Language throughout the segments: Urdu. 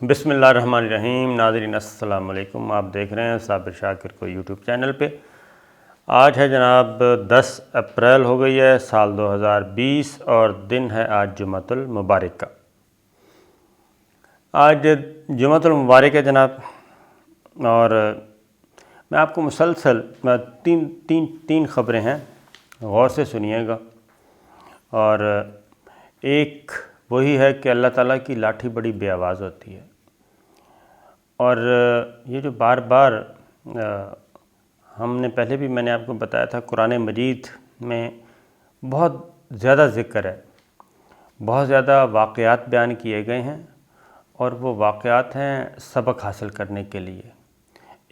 بسم اللہ الرحمن الرحیم۔ ناظرین السلام علیکم، آپ دیکھ رہے ہیں صابر شاکر کو یوٹیوب چینل پہ۔ آج ہے جناب 10 اپریل ہو گئی ہے سال 2020 اور دن ہے آج جمعۃ المبارک کا۔ آج جمعۃ المبارک ہے جناب، اور میں آپ کو مسلسل تین خبریں ہیں، غور سے سنیے گا۔ اور ایک وہی ہے کہ اللہ تعالیٰ کی لاٹھی بڑی بے آواز ہوتی ہے، اور یہ جو بار بار میں نے آپ کو بتایا تھا، قرآن مجید میں بہت زیادہ ذکر ہے، بہت زیادہ واقعات بیان کیے گئے ہیں، اور وہ واقعات ہیں سبق حاصل کرنے کے لیے،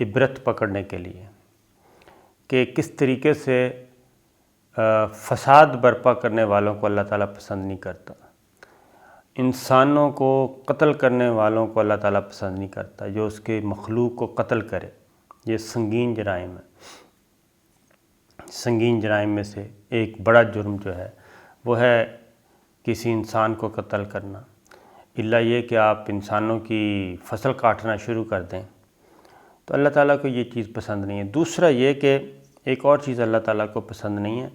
عبرت پکڑنے کے لیے، کہ کس طریقے سے فساد برپا کرنے والوں کو اللہ تعالیٰ پسند نہیں کرتا، انسانوں کو قتل کرنے والوں کو اللہ تعالیٰ پسند نہیں کرتا، جو اس کے مخلوق کو قتل کرے۔ یہ سنگین جرائم ہے، سنگین جرائم میں سے ایک بڑا جرم جو ہے وہ ہے کسی انسان کو قتل کرنا، الا یہ کہ آپ انسانوں کی فصل کاٹنا شروع کر دیں، تو اللہ تعالیٰ کو یہ چیز پسند نہیں ہے۔ دوسرا یہ کہ ایک اور چیز اللہ تعالیٰ کو پسند نہیں ہے،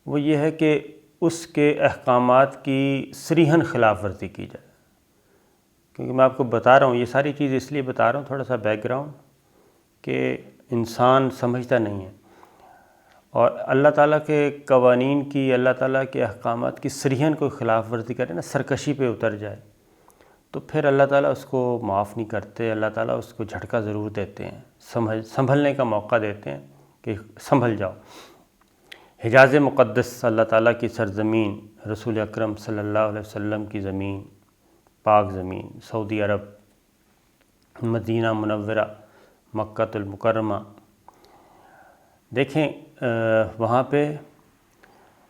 وہ یہ ہے کہ اس کے احکامات کی صریحاً خلاف ورزی کی جائے۔ کیونکہ میں آپ کو بتا رہا ہوں، یہ ساری چیز اس لیے بتا رہا ہوں، تھوڑا سا بیک گراؤنڈ، کہ انسان سمجھتا نہیں ہے، اور اللہ تعالیٰ کے قوانین کی، اللہ تعالیٰ کے احکامات کی صریحاً کوئی خلاف ورزی کرے نا، سرکشی پہ اتر جائے، تو پھر اللہ تعالیٰ اس کو معاف نہیں کرتے، اللہ تعالیٰ اس کو جھٹکا ضرور دیتے ہیں، سنبھلنے کا موقع دیتے ہیں کہ سنبھل جاؤ۔ حجاز مقدس، اللہ تعالیٰ کی سرزمین، رسول اکرم صلی اللہ علیہ وسلم کی زمین، پاک زمین، سعودی عرب، مدینہ منورہ، مکہ المکرمہ، دیکھیں وہاں پہ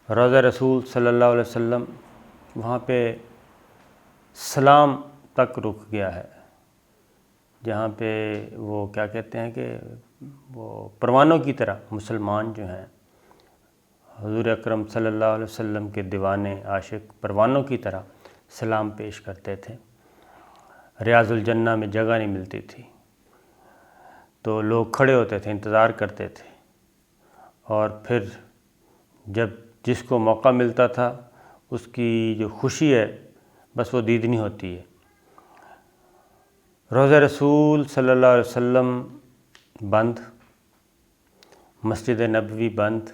روضہ رسول صلی اللہ علیہ وسلم، وہاں پہ سلام تک رک گیا ہے، جہاں پہ وہ کیا کہتے ہیں کہ وہ پروانوں کی طرح مسلمان جو ہیں، حضور اکرم صلی اللہ علیہ وسلم کے دیوانے عاشق پروانوں کی طرح سلام پیش کرتے تھے۔ ریاض الجنہ میں جگہ نہیں ملتی تھی، تو لوگ کھڑے ہوتے تھے، انتظار کرتے تھے، اور پھر جب جس کو موقع ملتا تھا اس کی جو خوشی ہے بس وہ دیدنی ہوتی ہے۔ روضہ رسول صلی اللہ علیہ وسلم بند، مسجد نبوی بند،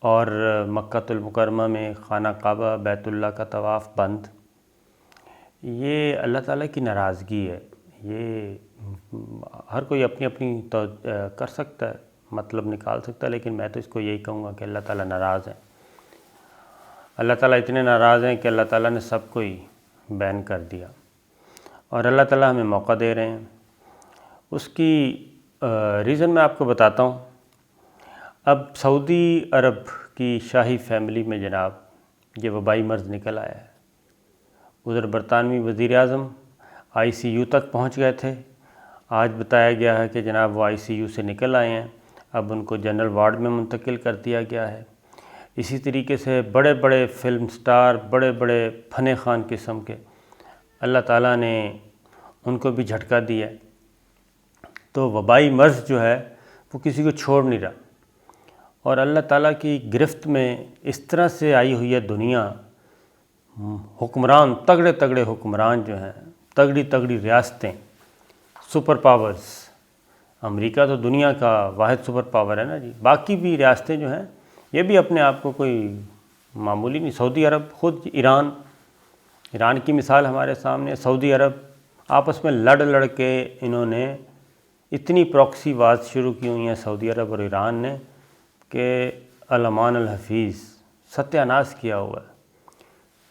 اور مکہ المکرمہ میں خانہ کعبہ بیت اللہ کا طواف بند۔ یہ اللہ تعالیٰ کی ناراضگی ہے۔ یہ ہر کوئی اپنی اپنی تو کر سکتا ہے، مطلب نکال سکتا ہے، لیکن میں تو اس کو یہی کہوں گا کہ اللہ تعالیٰ ناراض ہیں۔ اللہ تعالیٰ اتنے ناراض ہیں کہ اللہ تعالیٰ نے سب کو ہی بین کر دیا، اور اللہ تعالیٰ ہمیں موقع دے رہے ہیں۔ اس کی ریزن میں آپ کو بتاتا ہوں۔ اب سعودی عرب کی شاہی فیملی میں جناب یہ وبائی مرض نکل آیا ہے۔ ادھر برطانوی وزیر اعظم ICU تک پہنچ گئے تھے، آج بتایا گیا ہے کہ جناب وہ ICU سے نکل آئے ہیں، اب ان کو جنرل وارڈ میں منتقل کر دیا گیا ہے۔ اسی طریقے سے بڑے بڑے فلم سٹار، بڑے بڑے فن خوان قسم کے، اللہ تعالیٰ نے ان کو بھی جھٹکا دیا۔ تو وبائی مرض جو ہے وہ کسی کو چھوڑ نہیں رہا، اور اللہ تعالیٰ کی گرفت میں اس طرح سے آئی ہوئی ہے دنیا۔ حکمران، تگڑے تگڑے حکمران جو ہیں، تگڑی تگڑی ریاستیں، سپر پاورز، امریکہ تو دنیا کا واحد سپر پاور ہے نا جی، باقی بھی ریاستیں جو ہیں یہ بھی اپنے آپ کو کوئی معمولی نہیں۔ سعودی عرب، خود ایران کی مثال ہمارے سامنے، سعودی عرب آپس میں لڑ کے انہوں نے اتنی پراکسی وارز شروع کی ہوئی ہیں سعودی عرب اور ایران نے، کہ الامان الحفیظ ستیہ ناش کیا ہوا ہے۔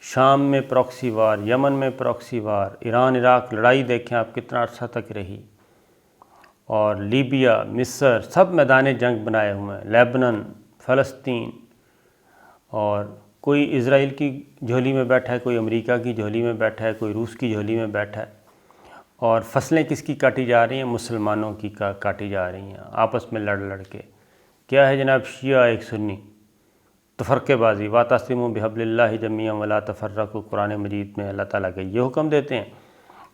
شام میں پراکسی وار، یمن میں پراکسی وار، ایران عراق لڑائی دیکھیں آپ کتنا عرصہ تک رہی، اور لیبیا، مصر، سب میدان جنگ بنائے ہوئے ہیں، لیبنان، فلسطین، اور کوئی اسرائیل کی جھولی میں بیٹھا ہے، کوئی امریکہ کی جھولی میں بیٹھا ہے، کوئی روس کی جھولی میں بیٹھا ہے، اور فصلیں کس کی کاٹی جا رہی ہیں؟ مسلمانوں کی کاٹی جا رہی ہیں آپس میں لڑ کے۔ کیا ہے جناب؟ شیعہ ایک سنی، تفرقے بازی۔ وَاعْتَصِمُوا بِحَبْلِ اللَّهِ جَمِيعًا وَلَا تَفَرَّقُوا، قرآن مجید میں اللہ تعالیٰ کے یہ حکم دیتے ہیں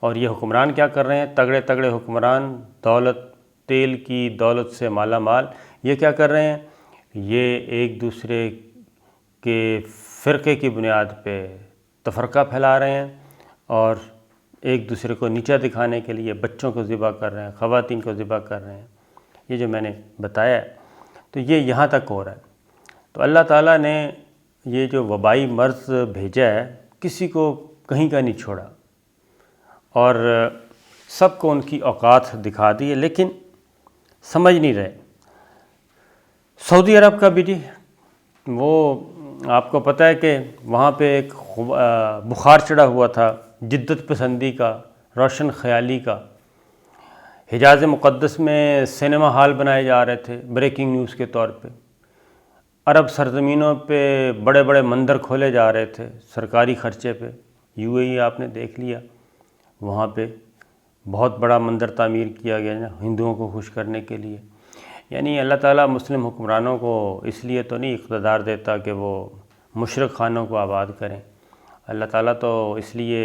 اور یہ حکمران کیا کر رہے ہیں؟ تگڑے تگڑے حکمران، دولت، تیل کی دولت سے مالا مال، یہ کیا کر رہے ہیں؟ یہ ایک دوسرے کے فرقے کی بنیاد پہ تفرقہ پھیلا رہے ہیں اور ایک دوسرے کو نیچا دکھانے کے لیے بچوں کو ذبح کر رہے ہیں، خواتین کو ذبح کر رہے ہیں۔ یہ جو میں نے بتایا ہے تو یہ یہاں تک ہو رہا ہے۔ تو اللہ تعالیٰ نے یہ جو وبائی مرض بھیجا ہے کسی کو کہیں کا نہیں چھوڑا اور سب کو ان کی اوقات دکھا دی ہے، لیکن سمجھ نہیں رہے۔ سعودی عرب کا بھی جی وہ آپ کو پتہ ہے کہ وہاں پہ ایک بخار چڑھا ہوا تھا جدت پسندی کا، روشن خیالی کا۔ حجاز مقدس میں سینما ہال بنائے جا رہے تھے بریکنگ نیوز کے طور پہ، عرب سرزمینوں پہ بڑے بڑے مندر کھولے جا رہے تھے سرکاری خرچے پہ۔ یو اے ای آپ نے دیکھ لیا، وہاں پہ بہت بڑا مندر تعمیر کیا گیا نا ہندوؤں کو خوش کرنے کے لیے۔ یعنی اللہ تعالیٰ مسلم حکمرانوں کو اس لیے تو نہیں اقتدار دیتا کہ وہ مشرک خانوں کو آباد کریں، اللہ تعالیٰ تو اس لیے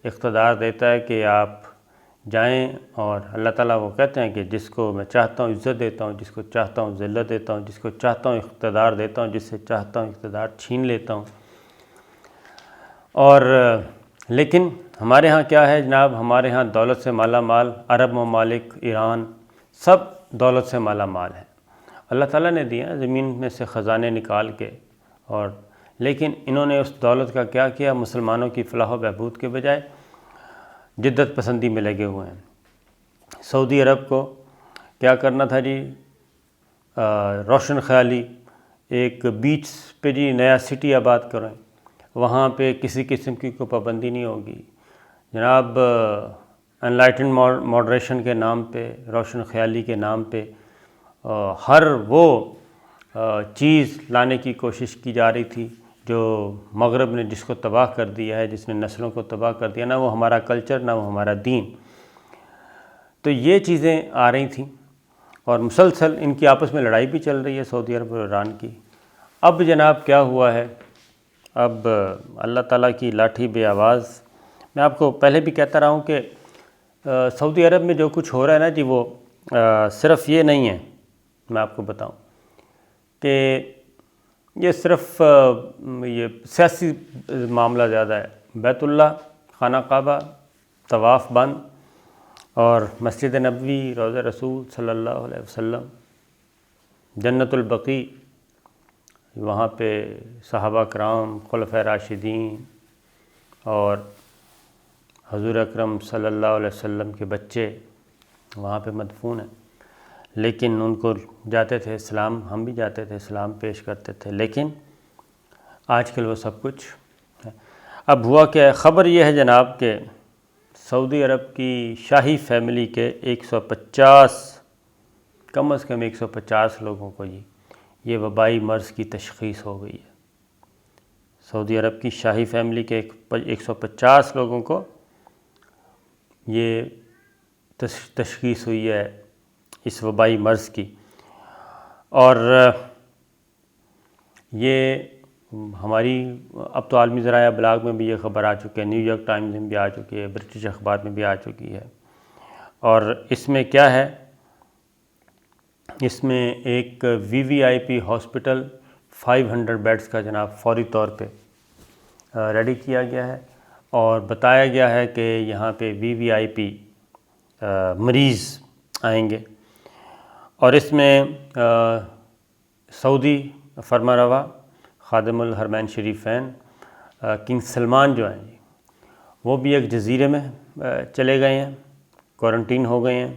اقتدار دیتا ہے کہ آپ جائیں، اور اللہ تعالیٰ وہ کہتے ہیں کہ جس کو میں چاہتا ہوں عزت دیتا ہوں، جس کو چاہتا ہوں ذلت دیتا ہوں، جس کو چاہتا ہوں اقتدار دیتا ہوں، جس سے چاہتا ہوں اقتدار چھین لیتا ہوں۔ اور لیکن ہمارے ہاں کیا ہے جناب؟ ہمارے ہاں دولت سے مالا مال عرب ممالک، ایران، سب دولت سے مالا مال ہیں، اللہ تعالیٰ نے دیا زمین میں سے خزانے نکال کے، اور لیکن انہوں نے اس دولت کا کیا کیا؟ مسلمانوں کی فلاح و بہبود کے بجائے جدت پسندی میں لگے ہوئے ہیں۔ سعودی عرب کو کیا کرنا تھا جی؟ روشن خیالی، ایک بیچ پہ جی نیا سٹی آباد کریں، وہاں پہ کسی قسم کی کوئی پابندی نہیں ہوگی جناب۔ انلائٹنڈ ماڈریشن کے نام پہ، روشن خیالی کے نام پہ ہر وہ چیز لانے کی کوشش کی جا رہی تھی جو مغرب نے جس کو تباہ کر دیا ہے، جس نے نسلوں کو تباہ کر دیا، نہ وہ ہمارا کلچر نہ وہ ہمارا دین۔ تو یہ چیزیں آ رہی تھیں اور مسلسل ان کی آپس میں لڑائی بھی چل رہی ہے سعودی عرب اور ایران کی۔ اب جناب کیا ہوا ہے؟ اب اللہ تعالیٰ کی لاٹھی بے آواز۔ میں آپ کو پہلے بھی کہتا رہا ہوں کہ سعودی عرب میں جو کچھ ہو رہا ہے نا جی، وہ صرف یہ نہیں ہے، میں آپ کو بتاؤں کہ یہ صرف یہ سیاسی معاملہ زیادہ ہے۔ بیت اللہ، خانہ کعبہ، طواف بند، اور مسجد نبوی، روضہ رسول صلی اللہ علیہ وسلم، جنت البقیع، وہاں پہ صحابہ کرام، خلفائے راشدین اور حضور اکرم صلی اللہ علیہ وسلم کے بچے وہاں پہ مدفون ہیں، لیکن ان کو جاتے تھے اسلام، ہم بھی جاتے تھے اسلام پیش کرتے تھے، لیکن آج کل وہ سب کچھ ہے۔ اب ہوا کہ خبر یہ ہے جناب کہ سعودی عرب کی شاہی فیملی کے 150 کم از کم 150 لوگوں کو یہ وبائی مرض کی تشخیص ہو گئی ہے۔ سعودی عرب کی شاہی فیملی کے 150 لوگوں کو یہ تشخیص ہوئی ہے اس وبائی مرض کی، اور یہ ہماری اب تو عالمی ذرائع ابلاغ میں بھی یہ خبر آ چکی ہے، نیو یارک ٹائمز میں بھی آ چکی ہے، برٹش اخبار میں بھی آ چکی ہے۔ اور اس میں کیا ہے؟ اس میں ایک VVIP ہاسپٹل 500 بیڈز کا جناب فوری طور پہ ریڈی کیا گیا ہے، اور بتایا گیا ہے کہ یہاں پہ VVIP مریض آئیں گے، اور اس میں سعودی فرمانروا خادم الحرمین شریفین کنگ سلمان جو ہیں جی، وہ بھی ایک جزیرے میں چلے گئے ہیں، کوارنٹین ہو گئے ہیں،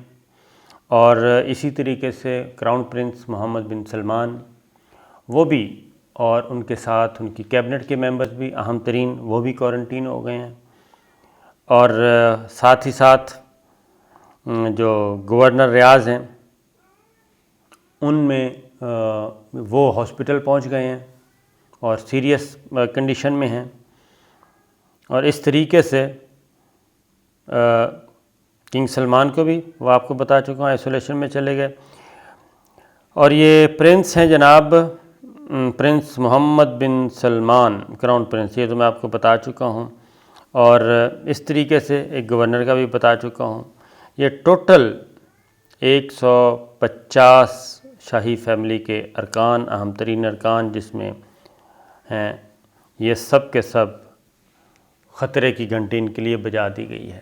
اور اسی طریقے سے کراؤن پرنس محمد بن سلمان وہ بھی، اور ان کے ساتھ ان کی کیبنٹ کے ممبرز بھی اہم ترین وہ بھی کوارنٹین ہو گئے ہیں، اور ساتھ ہی ساتھ جو گورنر ریاض ہیں ان میں وہ ہاسپٹل پہنچ گئے ہیں اور سیریس کنڈیشن میں ہیں، اور اس طریقے سے کنگ سلمان کو بھی وہ آپ کو بتا چکا ہوں آئسولیشن میں چلے گئے، اور یہ پرنس ہیں جناب پرنس محمد بن سلمان کراؤن پرنس، یہ تو میں آپ کو بتا چکا ہوں، اور اس طریقے سے ایک گورنر کا بھی بتا چکا ہوں. یہ ٹوٹل 150 شاہی فیملی کے ارکان، اہم ترین ارکان جس میں ہیں، یہ سب کے سب خطرے کی گھنٹی ان کے لیے بجا دی گئی ہے.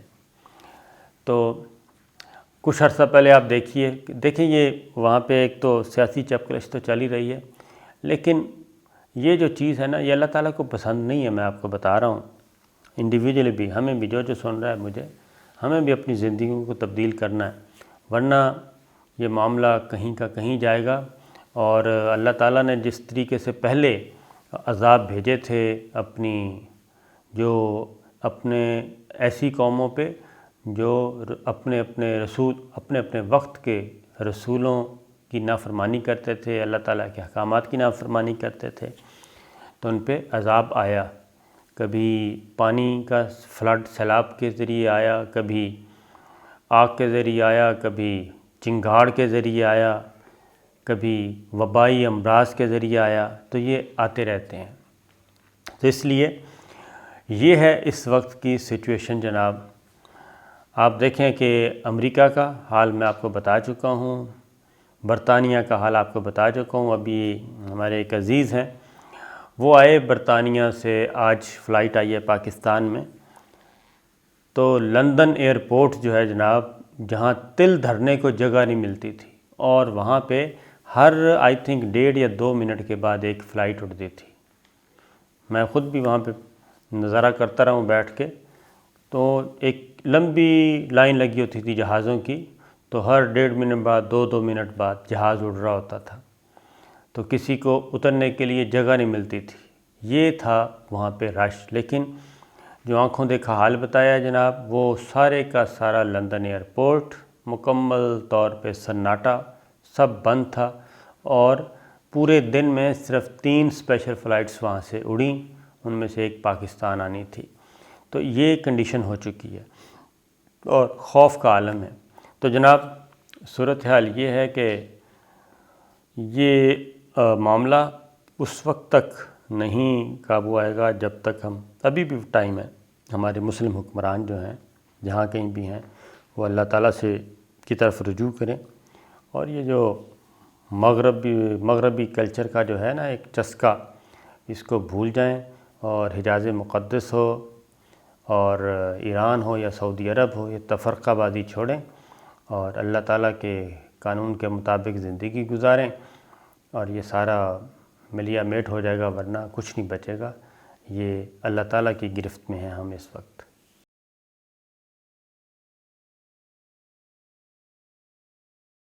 تو کچھ عرصہ پہلے آپ دیکھیں یہ وہاں پہ ایک تو سیاسی چپکلش تو چل ہی رہی ہے، لیکن یہ جو چیز ہے نا، یہ اللہ تعالیٰ کو پسند نہیں ہے. میں آپ کو بتا رہا ہوں، انڈیویجول بھی، ہمیں بھی، جو سن رہا ہے ہمیں بھی اپنی زندگیوں کو تبدیل کرنا ہے، ورنہ یہ معاملہ کہیں کا کہیں جائے گا. اور اللہ تعالیٰ نے جس طریقے سے پہلے عذاب بھیجے تھے اپنے ایسی قوموں پہ جو اپنے اپنے وقت کے رسولوں کی نافرمانی کرتے تھے، اللہ تعالیٰ کے احکامات کی نافرمانی کرتے تھے، تو ان پہ عذاب آیا. کبھی پانی کا فلڈ، سیلاب کے ذریعے آیا، کبھی آگ کے ذریعے آیا، کبھی چنگاڑ کے ذریعے آیا، کبھی وبائی امراض کے ذریعے آیا. تو یہ آتے رہتے ہیں. تو اس لیے یہ ہے اس وقت کی سچویشن جناب. آپ دیکھیں کہ امریکہ کا حال میں آپ کو بتا چکا ہوں، برطانیہ کا حال آپ کو بتا چکا ہوں. ابھی ہمارے ایک عزیز ہیں، وہ آئے برطانیہ سے، آج فلائٹ آئی ہے پاکستان میں. تو لندن ایئرپورٹ جو ہے جناب، جہاں تل دھرنے کو جگہ نہیں ملتی تھی، اور وہاں پہ ہر آئی تھنک 1.5 یا 2 منٹ کے بعد ایک فلائٹ اٹھتی تھی. میں خود بھی وہاں پہ نظارہ کرتا رہا ہوں بیٹھ کے. تو ایک لمبی لائن لگی ہوتی تھی جہازوں کی، تو ہر 1.5 منٹ بعد، 2 منٹ بعد جہاز اڑ رہا ہوتا تھا. تو کسی کو اترنے کے لیے جگہ نہیں ملتی تھی. یہ تھا وہاں پہ رش. لیکن جو آنکھوں دیکھا حال بتایا جناب، وہ سارے کا سارا لندن ایئرپورٹ مکمل طور پہ سناٹا، سب بند تھا. اور پورے دن میں صرف 3 اسپیشل فلائٹس وہاں سے اڑیں، ان میں سے ایک پاکستان آنی تھی. تو یہ کنڈیشن ہو چکی ہے اور خوف کا عالم ہے. تو جناب صورتحال یہ ہے کہ یہ معاملہ اس وقت تک نہیں قابو آئے گا جب تک ابھی بھی ٹائم ہے، ہمارے مسلم حکمران جو ہیں جہاں کہیں بھی ہیں، وہ اللہ تعالیٰ کی طرف رجوع کریں. اور یہ جو مغربی کلچر کا جو ہے نا ایک چسکا، اس کو بھول جائیں، اور حجاز مقدس ہو اور ایران ہو یا سعودی عرب ہو، یہ تفرقہ بازی چھوڑیں اور اللہ تعالیٰ کے قانون کے مطابق زندگی گزاریں، اور یہ سارا ملیا میٹ ہو جائے گا، ورنہ کچھ نہیں بچے گا. یہ اللہ تعالیٰ کی گرفت میں ہیں ہم اس وقت.